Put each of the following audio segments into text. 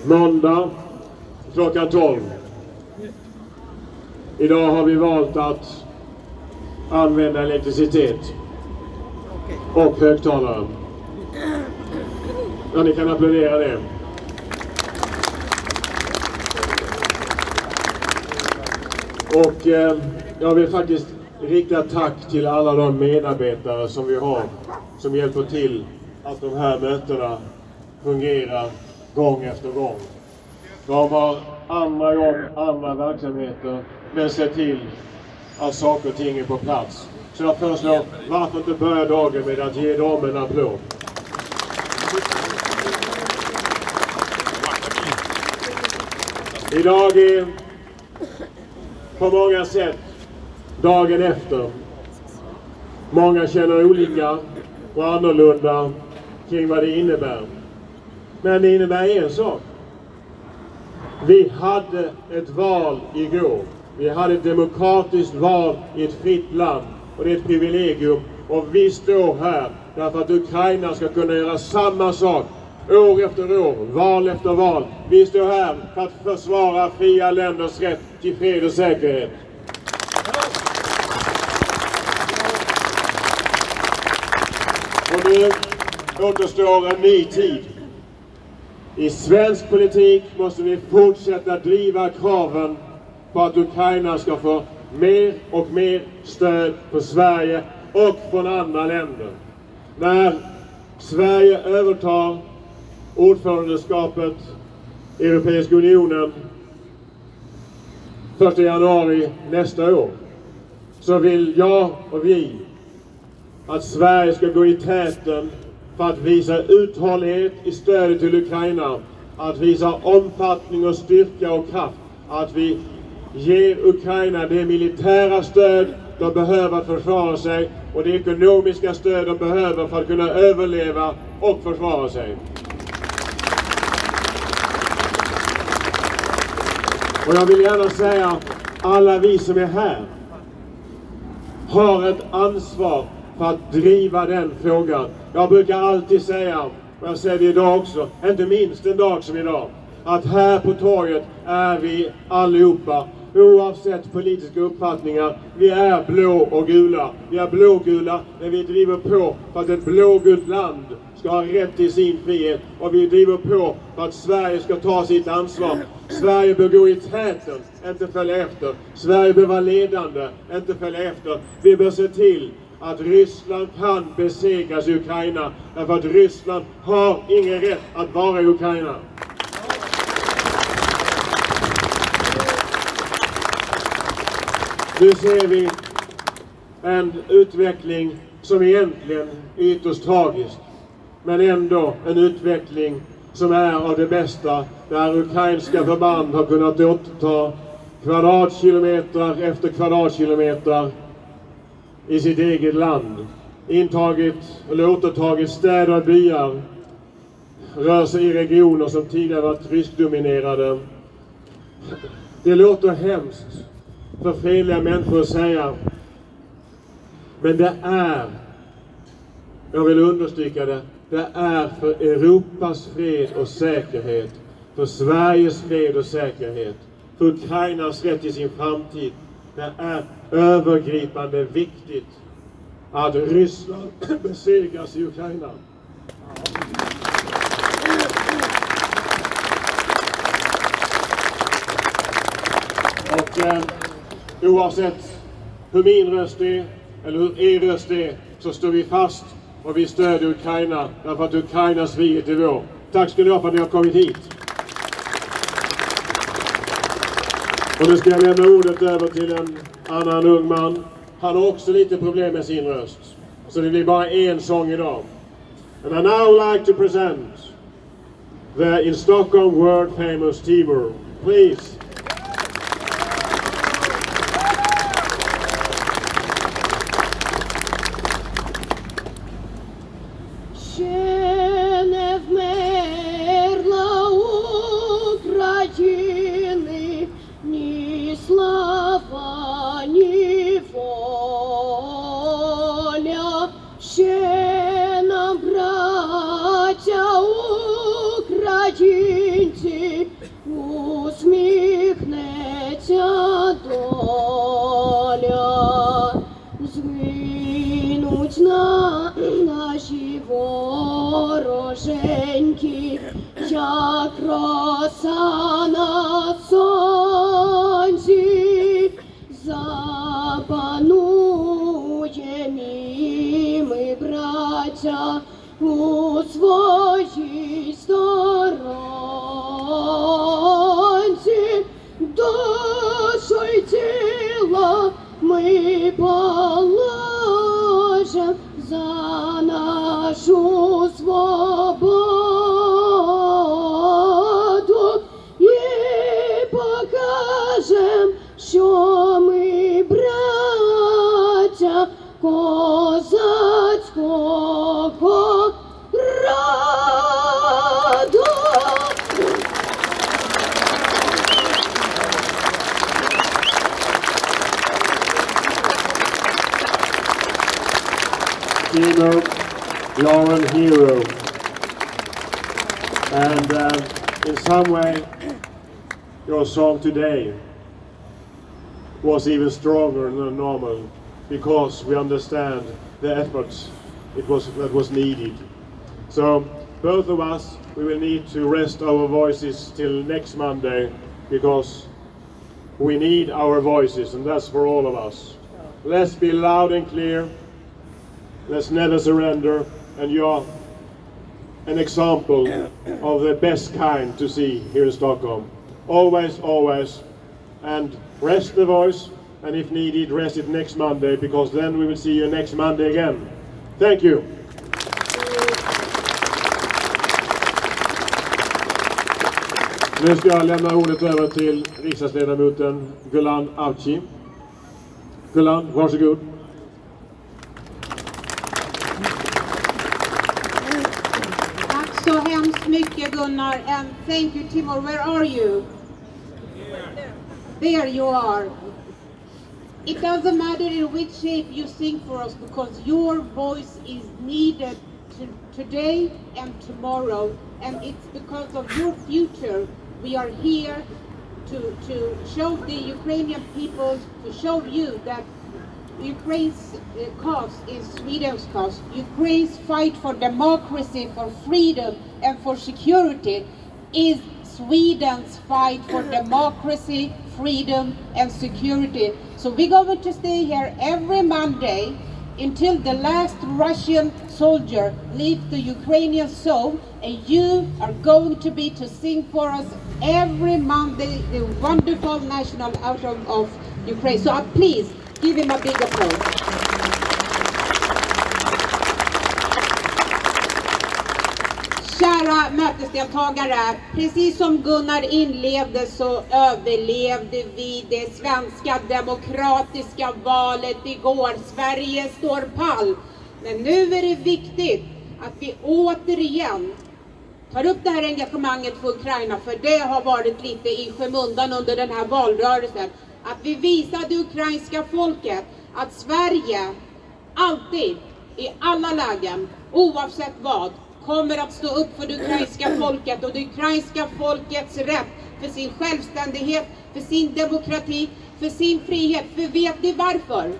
Måndag klockan 12. Idag har vi valt att använda elektricitet och högtalare. Ja, ni kan applådera det. Och jag vill faktiskt rikta tack till alla de medarbetare som vi har som hjälper till att de här mötena fungerar gång efter gång. De har andra jobb, andra verksamheter, men ser till att saker och ting är på plats. Så jag föreslår, varför inte börja dagen med att ge dem en applåd. Idag är på många sätt dagen efter. Många känner olika och annorlunda kring vad det innebär. Men det innebär en sak. Vi hade ett val igår. Vi hade ett demokratiskt val i ett fritt land. Och det är ett privilegium. Och vi står här därför att Ukraina ska kunna göra samma sak år efter år, val efter val. Vi står här för att försvara fria länders rätt till fred och säkerhet. Och nu återstår en ny tid. I svensk politik måste vi fortsätta driva kraven på att Ukraina ska få mer och mer stöd för Sverige och från andra länder. När Sverige övertar ordförandeskapet i Europeiska unionen 1 januari nästa år, så vill jag och vi att Sverige ska gå i täten för att visa uthållighet i stödet till Ukraina, att visa omfattning och styrka och kraft, att vi ger Ukraina det militära stöd de behöver att försvara sig och det ekonomiska stöd de behöver för att kunna överleva och försvara sig. Och jag vill gärna säga, alla vi som är här har ett ansvar för att driva den frågan. Jag brukar alltid säga, och jag säger det idag också, inte minst en dag som idag, att här på torget är vi allihopa, oavsett politiska uppfattningar, vi är blå och gula. Vi är blågula när vi driver på för att ett blågult land ska ha rätt till sin frihet. Och vi driver på för att Sverige ska ta sitt ansvar. Sverige bör gå i täten, inte följa efter. Sverige bör vara ledande, inte följa efter. Vi bör se till att Ryssland kan besegras i Ukraina. Därför att Ryssland har ingen rätt att vara i Ukraina. Nu ser vi en utveckling som egentligen är ytterst tragisk. Men ändå en utveckling som är av det bästa. Där ukrainska förband har kunnat återta kvadratkilometer efter kvadratkilometer i sitt eget land. Intagit eller återtagit städer och byar. Rör sig i regioner som tidigare varit ryskdominerade. Det låter hemskt för fredliga människor att säga. Men det är, jag vill understryka det, det är för Europas fred och säkerhet, för Sveriges fred och säkerhet, för Ukrainas rätt till sin framtid. Det är övergripande viktigt att Ryssland besegras i Ukraina. Och oavsett hur min röst är eller hur er röst är, så står vi fast och vi stödjer Ukraina därför att Ukrainas frihet är vår. Tack ska ni ha för att ni har kommit hit. Och nu ska jag lämna ordet över till en annan ung man. Han har också lite problem med sin röst. Så det blir bara en sång idag. And I now like to present the in Stockholm world famous Timur. Please. Ще нам, браття, Україна. кінці усміхнеться доля, змінуть наші вороженьки, як роса на сонці, запануєм і ми, браття, у своїй сторонці, душу й тіло ми положим за нашу свободу і покажем, що ми браття козацького роду. Timo, you're a hero. And in some way, your song today was even stronger than normal because we understand the efforts that was needed. So both of us, we will need to rest our voices till next Monday because we need our voices, and that's for all of us. Let's be loud and clear. Let's never surrender, and you're an example of the best kind to see here in Stockholm. Always, always, and rest the voice, and if needed, rest it next Monday, because then we will see you next Monday again. Thank you. Nu ska jag lämna ordet över till riksdagsledamoten Gunnar Hökmark. Gunnar, varsågod. Tack så hemskt mycket, Gunnar, and thank you, Timo. Where are you? There you are. It doesn't matter in which shape you sing for us, because your voice is needed today and tomorrow, and it's because of your future we are here to show the Ukrainian people, to show you that Ukraine's cause is Sweden's cause. Ukraine's fight for democracy, for freedom and for security is Sweden's fight for democracy, freedom and security. So we're going to stay here every Monday until the last Russian soldier leaves the Ukrainian soul, and you are going to be to sing for us every Monday the wonderful national anthem of Ukraine. So please give him a big applause. Kära mötesdeltagare, precis som Gunnar inledde så överlevde vi det svenska demokratiska valet igår. Sverige står pall. Men nu är det viktigt att vi återigen tar upp det här engagemanget för Ukraina, för det har varit lite i skymundan under den här valrörelsen. Att vi visar det ukrainska folket att Sverige alltid, i alla lägen, oavsett vad, kommer att stå upp för det ukrainska folket och det ukrainska folkets rätt för sin självständighet, för sin demokrati, för sin frihet. För vet ni varför?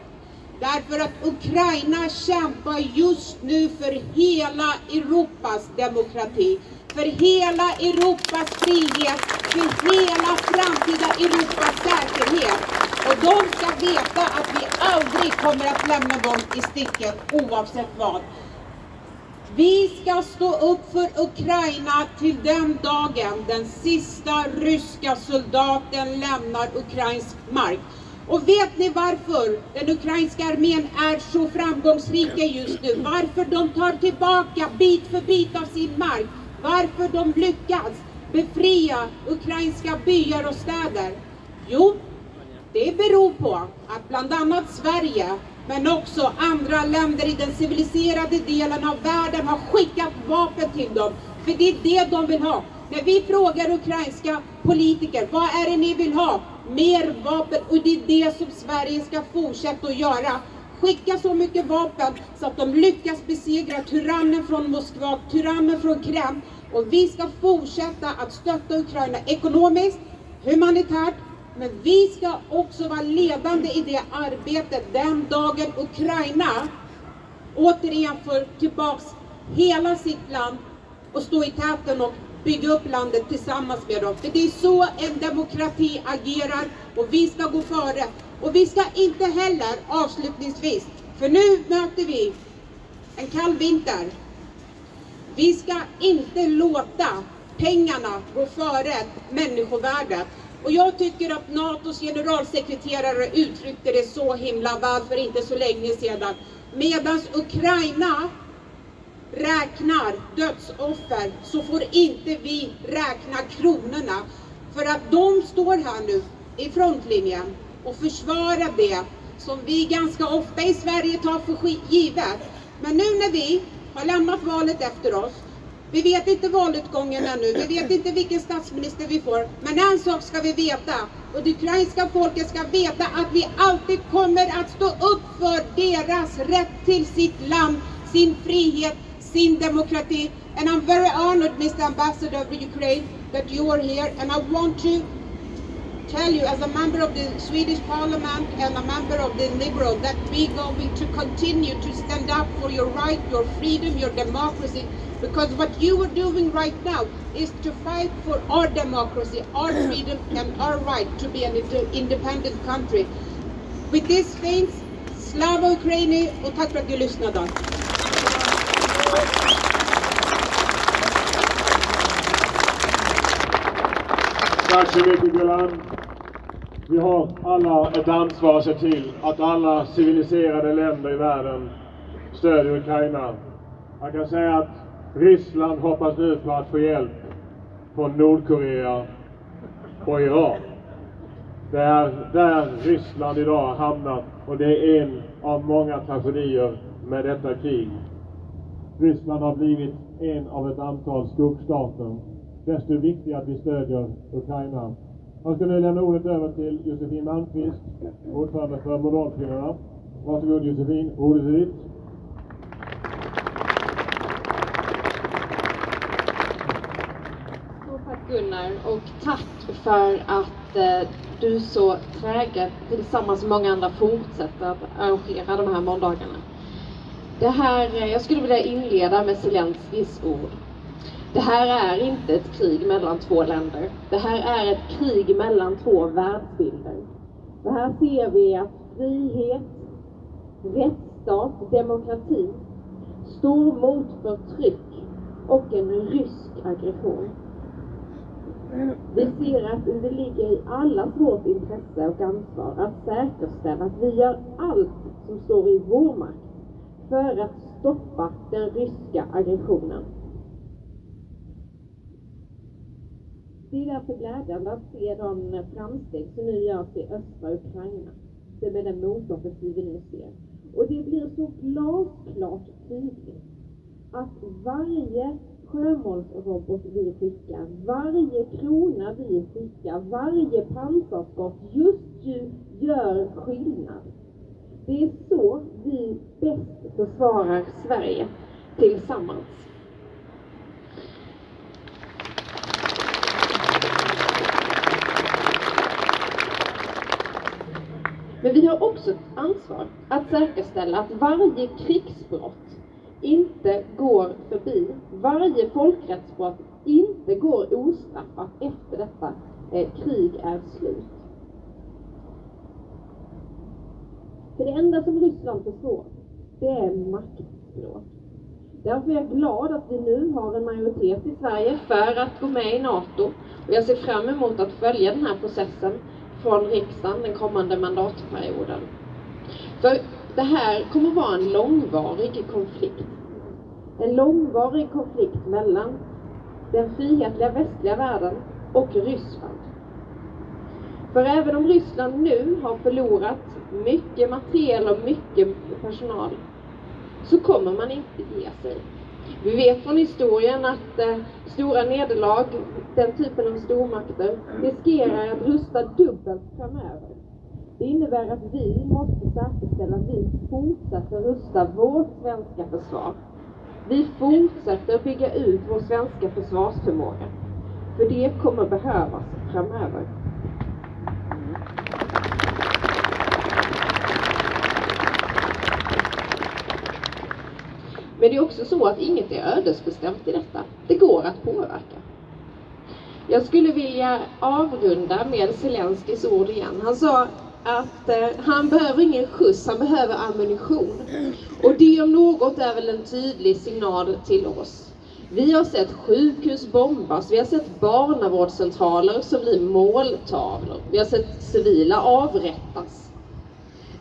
Därför att Ukraina kämpar just nu för hela Europas demokrati, för hela Europas frihet, för hela framtida Europas säkerhet. Och de ska veta att vi aldrig kommer att lämna dem i sticket oavsett vad. Vi ska stå upp för Ukraina till den dagen den sista ryska soldaten lämnar ukrainsk mark. Och vet ni varför den ukrainska armén är så framgångsrika just nu? Varför de tar tillbaka bit för bit av sin mark? Varför de lyckas befria ukrainska byar och städer? Jo, det beror på att bland annat Sverige, men också andra länder i den civiliserade delen av världen har skickat vapen till dem. För det är det de vill ha. När vi frågar ukrainska politiker, vad är det ni vill ha? Mer vapen, och det är det som Sverige ska fortsätta att göra. Skicka så mycket vapen så att de lyckas besegra tyrannen från Moskva, tyrannen från Kreml. Och vi ska fortsätta att stötta Ukraina ekonomiskt, humanitärt, men vi ska också vara ledande i det arbetet den dagen Ukraina återigen får tillbaks hela sitt land och stå i täten och bygga upp landet tillsammans med dem. För det är så en demokrati agerar och vi ska gå före. Och vi ska inte heller avslutningsvis, för nu möter vi en kall vinter. Vi ska inte låta pengarna gå före människovärdet. Och jag tycker att NATOs generalsekreterare uttryckte det så himla väl för inte så länge sedan. Medan Ukraina räknar dödsoffer så får inte vi räkna kronorna. För att de står här nu i frontlinjen och försvarar det som vi ganska ofta i Sverige tar för givet. Men nu när vi har lämnat valet efter oss, vi vet inte valutgången ännu, vi vet inte vilken statsminister vi får. Men en sak ska vi veta, och det ukrainska folket ska veta att vi alltid kommer att stå upp för deras rätt till sitt land, sin frihet, sin demokrati. And I'm very honored, Mr. Ambassador of Ukraine, that you are here. And I want to tell you, as a member of the Swedish Parliament and a member of the Liberal, that we're going to continue to stand up for your right, your freedom, your democracy. Because what you are doing right now is to fight for our democracy, our freedom, and our right to be an independent country. With these things, Slava Ukraini, och tack för att du lyssnade. Tack så mycket, Gunnar. Vi har alla ett ansvar att se till att alla civiliserade länder i världen stödjer Ukraina. Jag kan säga att Ryssland hoppas nu på att få hjälp från Nordkorea och Iran. Det är där Ryssland idag har hamnat, och det är en av många tragedier med detta krig. Ryssland har blivit en av ett antal skuggstater. Desto viktigare att vi stödjer Ukraina. Jag ska nu lämna ordet över till Josefin Malmqvist, ordförande för Måndagsrörelsen. Varsågod Josefin, ordet är ditt. Tack Gunnar, och tack för att du så träget tillsammans med många andra fortsätter att arrangera de här måndagarna. Jag skulle vilja inleda med Zelenskyjs ord. Det här är inte ett krig mellan två länder. Det här är ett krig mellan två världsbilder. Det här ser vi att frihet, rättsstat, demokrati står mot förtryck och en rysk aggression. Vi ser att det ligger i allas vårt intresse och ansvar att säkerställa att vi gör allt som står i vår makt för att stoppa den ryska aggressionen. Det är därför glädjande att se de framsteg som nu görs i östra Ukraina. Det med den motoffensiv vi nu ser. Och det blir så glasklart tydligt att varje sjömålsrobot vi skickar, varje krona vi skickar, varje pansarskott just gör skillnad. Det är så vi bäst försvarar Sverige tillsammans. Men vi har också ett ansvar att säkerställa att varje krigsbrott inte går förbi, varje folkrättsbrott inte går ostraffat efter detta krig är slut. För det enda som Ryssland förstår, det är maktspråk. Därför är jag glad att vi nu har en majoritet i Sverige för att gå med i NATO. Och jag ser fram emot att följa den här processen från riksdagen den kommande mandatperioden. För det här kommer vara en långvarig konflikt. En långvarig konflikt mellan den frihetliga västliga världen och Ryssland. För även om Ryssland nu har förlorat mycket materiel och mycket personal, så kommer man inte ge sig. Vi vet från historien att stora nederlag, den typen av stormakter, riskerar att rusta dubbelt framöver. Det innebär att vi måste säkerställa att vi fortsätter rusta vårt svenska försvar. Vi fortsätter bygga ut vår svenska försvarsförmåga. För det kommer behövas framöver. Men det är också så att inget är ödesbestämt i detta. Det går att påverka. Jag skulle vilja avrunda med Zelenskyjs ord igen. Han sa att han behöver ingen skjuts, han behöver ammunition. Och det om något är väl en tydlig signal till oss. Vi har sett sjukhus bombas, vi har sett barnavårdscentraler som blir måltavlor. Vi har sett civila avrättas.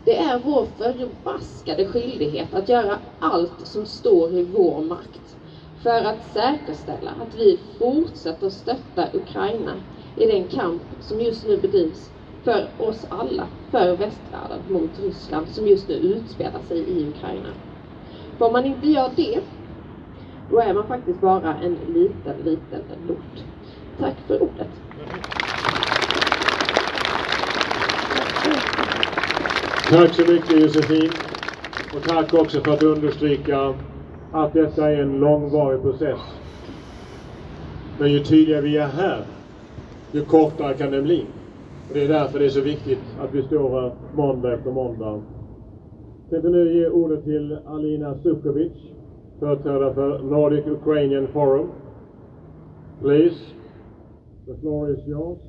Det är vår förbaskade skyldighet att göra allt som står i vår makt för att säkerställa att vi fortsätter stötta Ukraina i den kamp som just nu bedrivs för oss alla, för västvärlden mot Ryssland som just nu utspelar sig i Ukraina. För om man inte gör det, då är man faktiskt bara en liten lort. Tack för ordet. Tack så mycket Josefin. Och tack också för att understryka att detta är en långvarig process. Men ju tydligare vi är här, ju kortare kan det bli. Och det är därför det är så viktigt att vi står här måndag efter måndag. Jag tänkte nu ge ordet till Alina Sukovic, företrädare för Nordic Ukrainian Forum. Please, the floor is yours.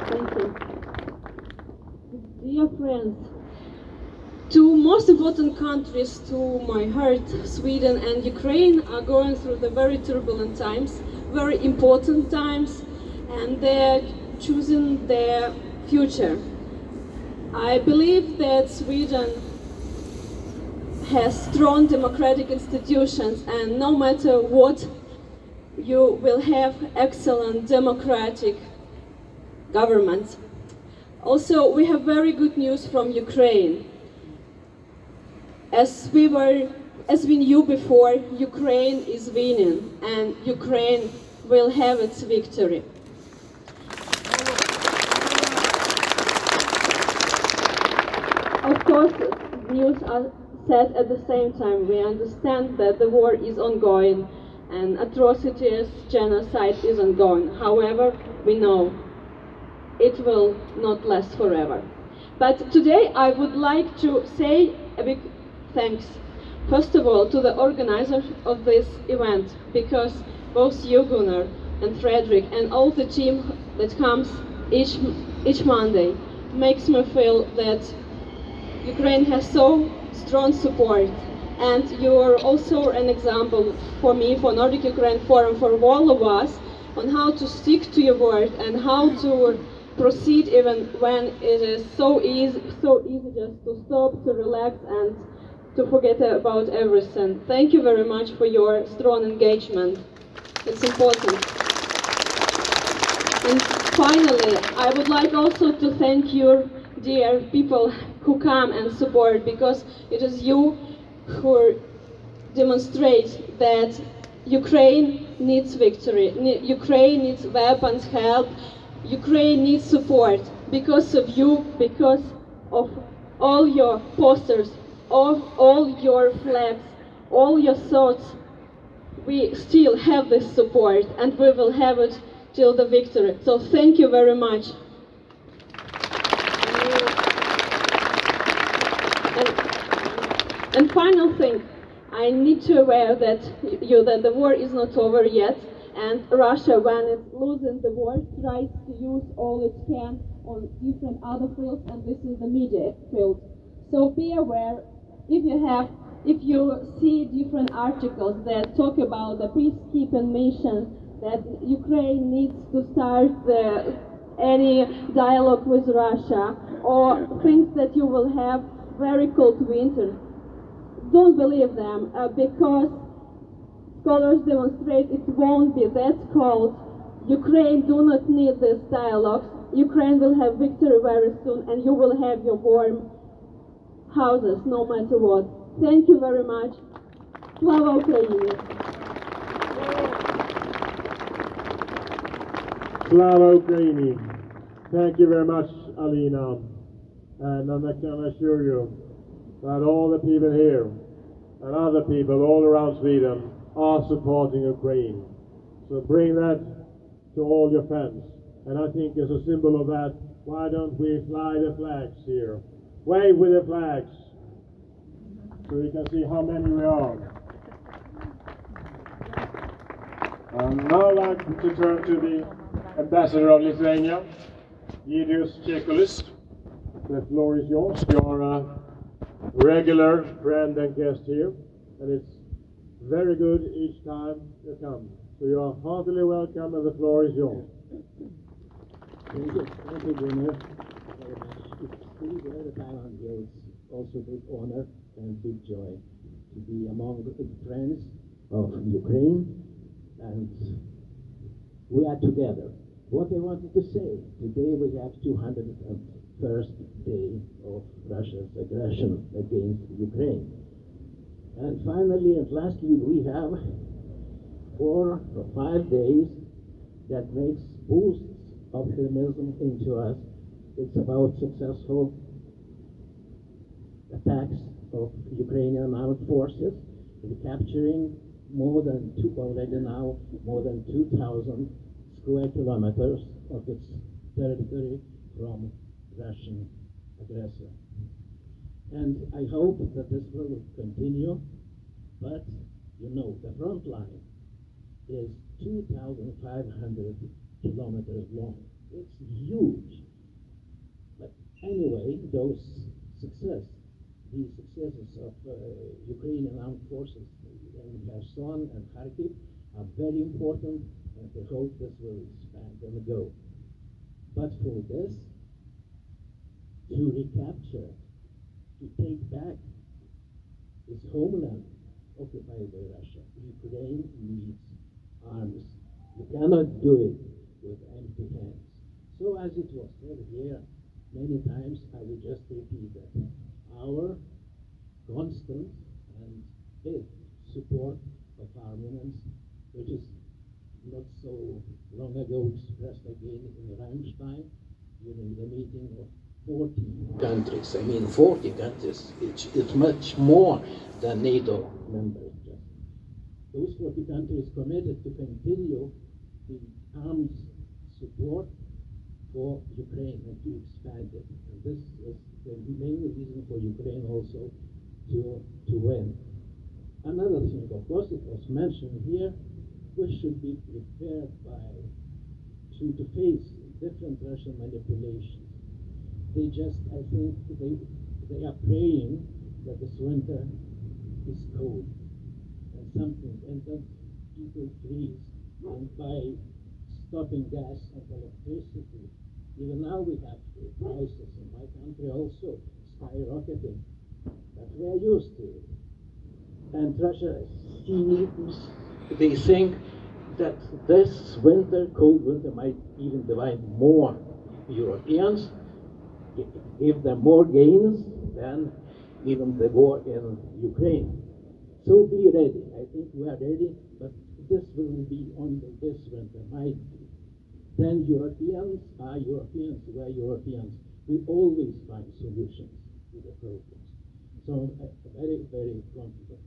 Thank you. Dear friends, two most important countries to my heart, Sweden and Ukraine, are going through the very turbulent times, very important times, and they're choosing their future. I believe that Sweden has strong democratic institutions, and no matter what, you will have excellent democratic government. Also, we have very good news from Ukraine. As we knew before, Ukraine is winning, and Ukraine will have its victory. Of course, news are said at the same time. We understand that the war is ongoing and atrocities, genocide is ongoing. However, we know it will not last forever. But today I would like to say a big thanks, first of all, to the organizers of this event, because both you, Gunnar, and Fredrik, and all the team that comes each Monday makes me feel that Ukraine has so strong support, and you are also an example for me, for Nordic Ukraine Forum, for all of us, on how to stick to your word and how to proceed even when it is so easy just to stop, to relax, and to forget about everything. Thank you very much for your strong engagement. It's important. And finally, I would like also to thank you, dear people who come and support, because it is you who demonstrate that Ukraine needs victory, Ukraine needs weapons, help, Ukraine needs support. Because of you, because of all your posters, of all your flags, all your thoughts, we still have this support, and we will have it till the victory. So thank you very much. And final thing, I need to aware that the war is not over yet, and Russia, when it's losing the war, tries to use all it can on different other fields, and this is the media field. So be aware, if you see different articles that talk about the peacekeeping mission, that Ukraine needs to start any dialogue with Russia, or things that you will have very cold winter, don't believe them, because scholars demonstrate it won't be that cold. Ukraine do not need this dialogue. Ukraine will have victory very soon, and you will have your warm houses no matter what. Thank you very much. Slava Ukraini. Slava Ukraini. Thank you very much, Alina. And I can assure you that all the people here and other people all around Sweden are supporting Ukraine. So bring that to all your friends. And I think as a symbol of that, why don't we fly the flags here? Wave with the flags so we can see how many we are. Now I'd like to turn to the Ambassador of Lithuania, Giedrius Čekulis. The floor is yours. You're a regular friend and guest here, and it's very good each time you come. So you are heartily welcome, and the floor is yours. Thank you, Gunnar, very much. It's really great that I'm here. It's also a big honor and big joy to be among the friends of Ukraine, and we are together. What I wanted to say, today we have 201st day of Russia's aggression against Ukraine. And finally and lastly, we have 4 or 5 days that makes boosts optimism into us. It's about successful attacks of Ukrainian armed forces, recapturing more than 2,000 square kilometers of its territory from Russian aggressor. And I hope that this will continue, but you know, the front line is 2,500 kilometers long. It's huge. But anyway, these successes of Ukrainian armed forces in Kherson and Kharkiv are very important, and I hope this will expand and go. But for this, to recapture, to take back its homeland occupied by Russia, Ukraine needs arms. You cannot do it with empty hands. So as it was said here many times, I will just repeat that our constant and big support of armaments, which is not so long ago expressed again in Rammstein during the meeting of 40 countries. I mean 40 countries, it's much more than NATO members. Those 40 countries committed to continue the arms support for Ukraine and to expand it. And this is the main reason for Ukraine also to win. Another thing, of course, it was mentioned here, we should be prepared to face different Russian manipulations. They just, I think, they are praying that this winter is cold and that people freeze. And by stopping gas and electricity, even now we have prices in my country also skyrocketing, but we are used to it. And Russia seems, they think that this winter, cold winter, might even divide more Europeans, give them more gains than even the war in Ukraine. So be ready. I think we are ready, but this will be only this winter, might be. Then Europeans are Europeans, we are Europeans. We always find solutions to the problems. So I'm very, very confident.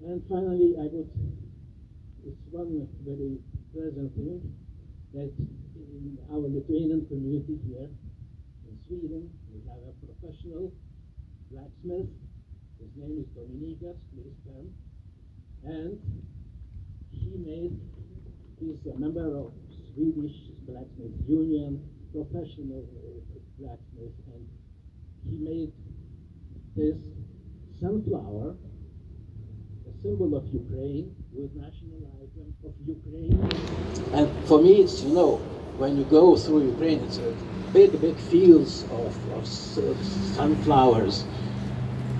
And finally, it's one very pleasant thing that in our Lithuanian community here in Sweden, we have a professional blacksmith. His name is Dominikas, please come. And he's a member of Swedish Blacksmith Union, professional blacksmith, and he made this sunflower, a symbol of Ukraine, with national item of Ukraine. And for me, it's, when you go through Ukraine, it's a big fields of sunflowers.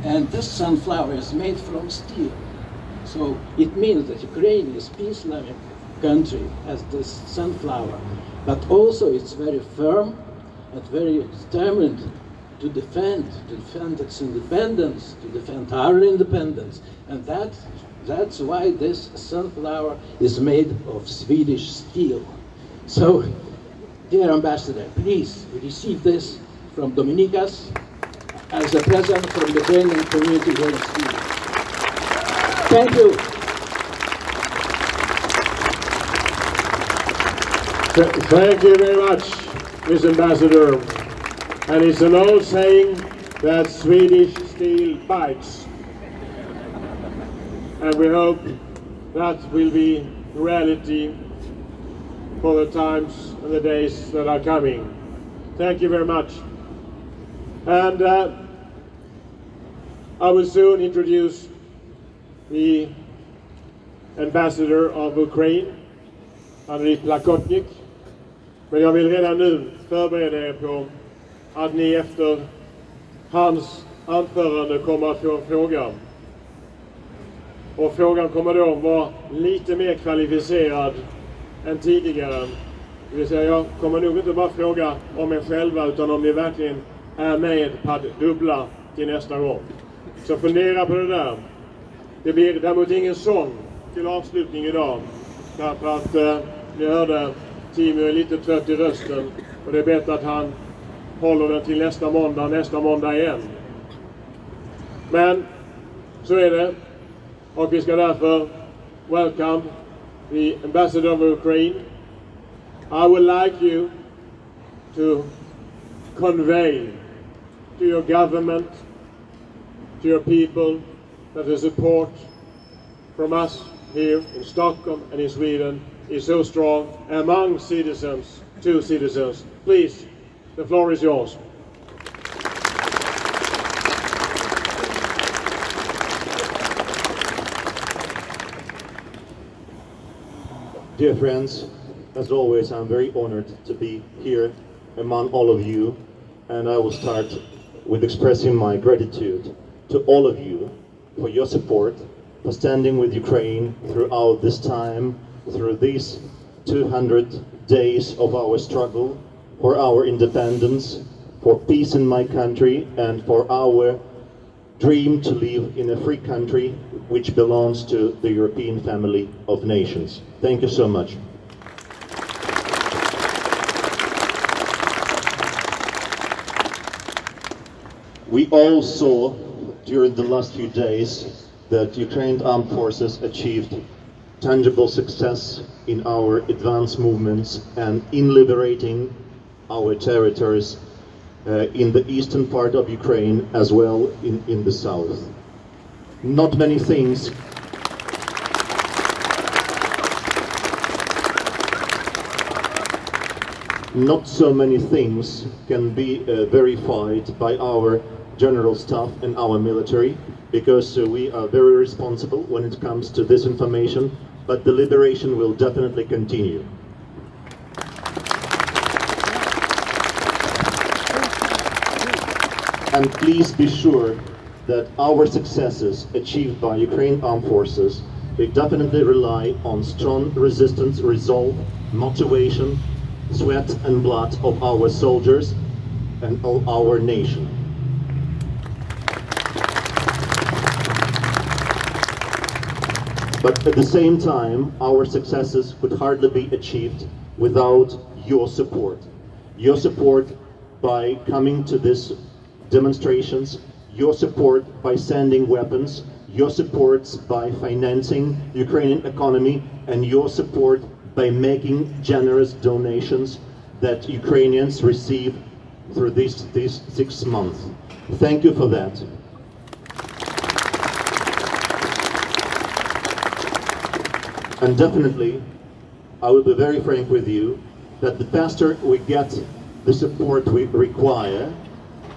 And this sunflower is made from steel. So it means that Ukraine is peace-loving country as this sunflower, but also it's very firm and very determined to defend its independence, to defend our independence. And that's why this sunflower is made of Swedish steel. So, dear Ambassador, please receive this from Dominikas as a present from the Dagen community here in Sweden. Thank you. Thank you very much, Miss Ambassador. And it's an old saying that Swedish steel bites. And we hope that will be reality for the times and the days that are coming. Thank you very much. And I will soon introduce the ambassador of Ukraine, Andriy Plakotnik. Men jag vill redan nu förbereda er på att ni efter hans anförande kommer att få en fråga. Och frågan kommer då vara lite mer kvalificerad än tidigare. Det vill säga, jag kommer nog inte bara fråga om er själva utan om ni verkligen är med på att dubbla till nästa gång. Så fundera på det där. Det blir däremot ingen sång till avslutning idag. Därför att ni hörde Timo är lite trött i rösten. Och det är bättre att han håller den till nästa måndag igen. Men så är det. Och vi ska därför welcome the ambassador of Ukraine. I would like you to convey to your government, to your people, that the support from us here in Stockholm and in Sweden is so strong among citizens, to citizens. Please, the floor is yours. Dear friends, as always, I'm very honored to be here among all of you, and I will start with expressing my gratitude to all of you for your support, for standing with Ukraine throughout this time, through these 200 days of our struggle, for our independence, for peace in my country, and for our dream to live in a free country which belongs to the European family of nations. Thank you so much. We all saw during the last few days that Ukraine's armed forces achieved tangible success in our advance movements and in liberating our territories in the eastern part of Ukraine as well in the south. Not many things Not so many things can be verified by our general staff and our military, because we are very responsible when it comes to this information, but the liberation will definitely continue. And please be sure that our successes achieved by Ukraine armed forces, they definitely rely on strong resistance, resolve, motivation, sweat and blood of our soldiers and of our nation. But at the same time, our successes could hardly be achieved without your support. Your support by coming to these demonstrations, your support by sending weapons, your support by financing the Ukrainian economy, and your support by making generous donations that Ukrainians receive through these 6 months. Thank you for that. And definitely, I will be very frank with you, that the faster we get the support we require,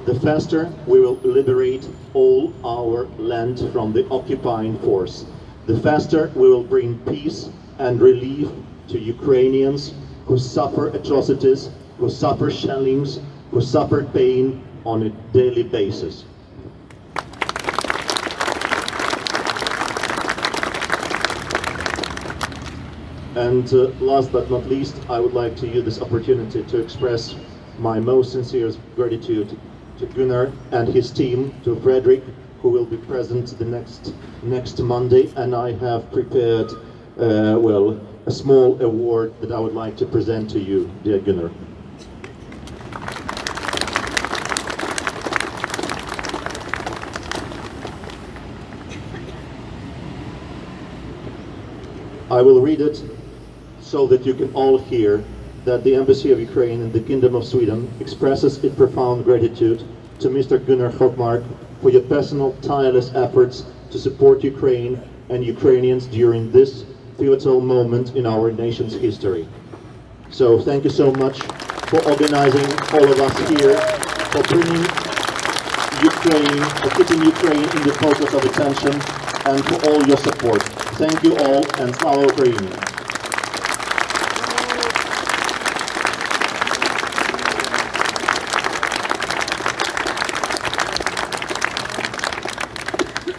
the faster we will liberate all our land from the occupying force. The faster we will bring peace and relief to Ukrainians who suffer atrocities, who suffer shellings, who suffer pain on a daily basis. And last but not least, I would like to use this opportunity to express my most sincere gratitude to Gunnar and his team, to Frederick, who will be present the next Monday, and I have prepared, a small award that I would like to present to you, dear Gunnar. I will read it so that you can all hear that the Embassy of Ukraine in the Kingdom of Sweden expresses its profound gratitude to Mr. Gunnar Hökmark for your personal, tireless efforts to support Ukraine and Ukrainians during this pivotal moment in our nation's history. So thank you so much for organizing all of us here, for bringing Ukraine, for keeping Ukraine in the focus of attention, and for all your support. Thank you all, and Slava Ukraini.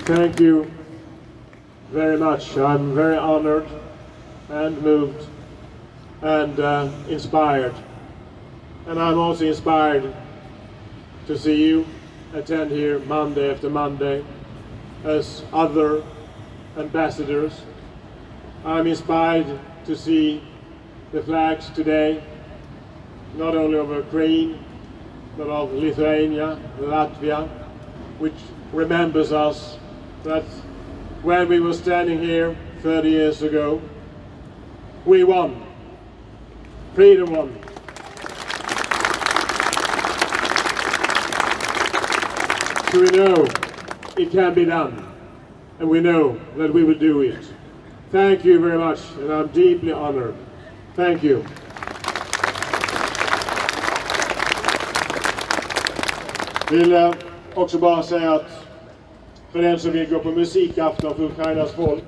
Thank you very much. I'm very honored and moved and inspired. And I'm also inspired to see you attend here Monday after Monday as other ambassadors. I'm inspired to see the flags today, not only of Ukraine, but of Lithuania, Latvia, which remembers us that when we were standing here 30 years ago, we won. Freedom won. So we know it can be done, and we know that we will do it. Thank you very much, and I'm deeply honored. Thank you. Vill också bara säga att för den som vill gå på musikafton för Ukrainas folk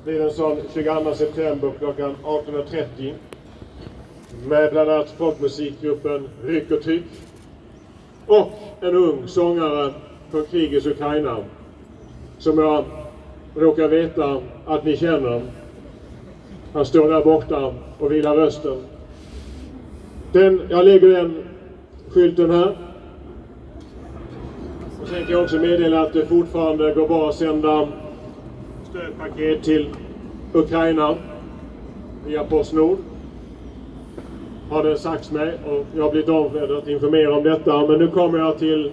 blir en sån 22 september klockan 18.30 med bland annat folkmusikgruppen Ryck och Tryck och en ung sångare från krigets Ukraina som jag råkar veta att ni känner. Han står där borta och vilar rösten. Jag lägger den skylten här. Och sen kan jag också meddela att det fortfarande går bra att sända stödpaket till Ukraina via Postnord. Har det sagts mig, och jag har blivit ombedd att informera om detta. Men nu kommer jag till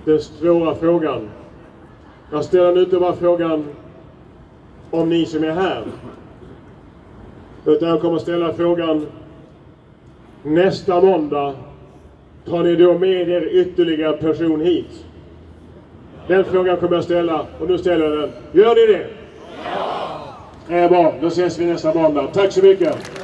den svåra frågan. Jag ställer nu inte bara frågan om ni som är här, utan jag kommer ställa frågan: nästa måndag, tar ni då med er ytterligare person hit? Den frågan kommer jag ställa, och nu ställer jag den. Gör ni det? Ja! Bra, då ses vi nästa måndag. Tack så mycket!